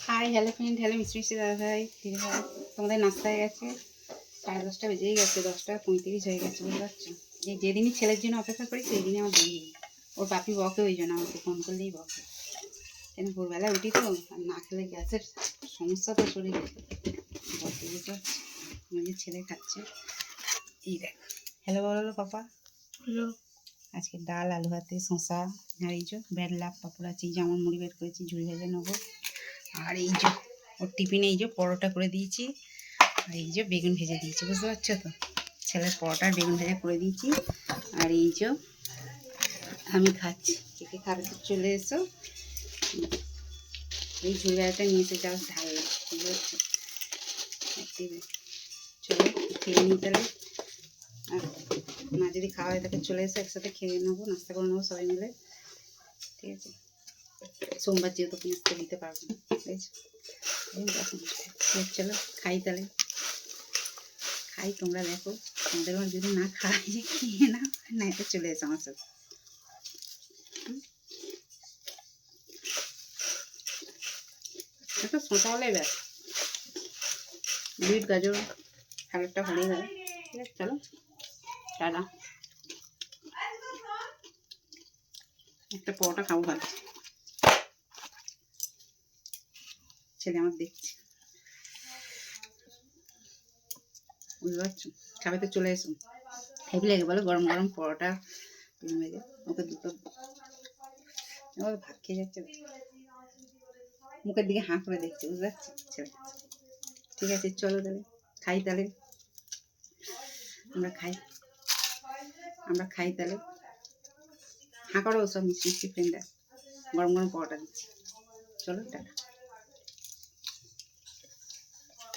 Hi hello friend, hello মিষ্টি দাদা ভাই দিদি ভাই, তোমাদের নাস্তা হয়ে গেছে। 10:30 বেজেই গেছে, 10:35 হয়ে গেছে, বুঝতে পারছো? যেদিনই ছেলের জন্য অপেক্ষা করি সেই দিনই আমার দেরি হয়। ওর বাপি বকে, ওই জন্য আমাকে ফোন করলেই বকে। কেন ভোরবেলা উঠি তো, আর না খেলে গ্যাসের সমস্যা তো শরীরে বকে, বুঝতে পারছি। আমার ছেলে খাচ্ছে, এই দেখ। হ্যালো বলো পাপা। হ্যালো। আজকে ডাল, আলু ভাতে, শসা, আর এই যে বেড়লা পাপড় আছে, এই যে আমার মুড়ি বের করেছি, ঝুড়ি ভেজে নেবো। আর এই যে ওর টিফিনে এই যে পরোটা করে দিয়েছি, আর এই যে বেগুন ভেজে দিয়েছি, বুঝতে পারছো তো? ছেলের পরোটা বেগুন ভেজে করে দিয়েছি। আর এই যে আমি খাচ্ছি, কে খাবে তো চলে এসো। এই ঝুড়ি বেড়াটা নিয়ে এসে যাও, ঢাললাম, বুঝতে পারছো? চলো খেয়ে নিই তাহলে। আর মা যদি খাওয়া হয় তাকে চলে এসে একসাথে খেয়ে নেবো, নাস্তা করে নেবো সবাই মিলে, ঠিক আছে? সোমবার যেহেতু নাস্তা দিতে পারবো না, ঠিক আছে? চলো খাই তাহলে, খাই, তোমরা দেখো। তোমাদের যদি না খাই খেয়ে না, না এটা চলে এসো আমার সাথে। একটু শসা হলে ব্যাস, বিট গাজর স্যালাডটা হলেই গেল, ঠিক আছে? চলো টাটা। একটা পরোটা খাবো ভালো, ছেলে আমার দেখছে, বুঝতে পারছো? খাবে তো চলে এসো। হেভি লাগে বলো গরম গরম পরোটা ভেজে, ওকে দুটো ভাত খেয়ে যাচ্ছে, মুখের দিকে হাঁ করে দেখছে, বুঝতে পারছি ছেলে। ঠিক আছে চলো তাহলে খাই, তাহলে আমরা খাই, আমরা খাই তাহলে। হাঁ করো সব মিষ্টি মিষ্টি ফ্রেন্ডরা, গরম গরম পরোটা দিচ্ছি, চলো টাটা।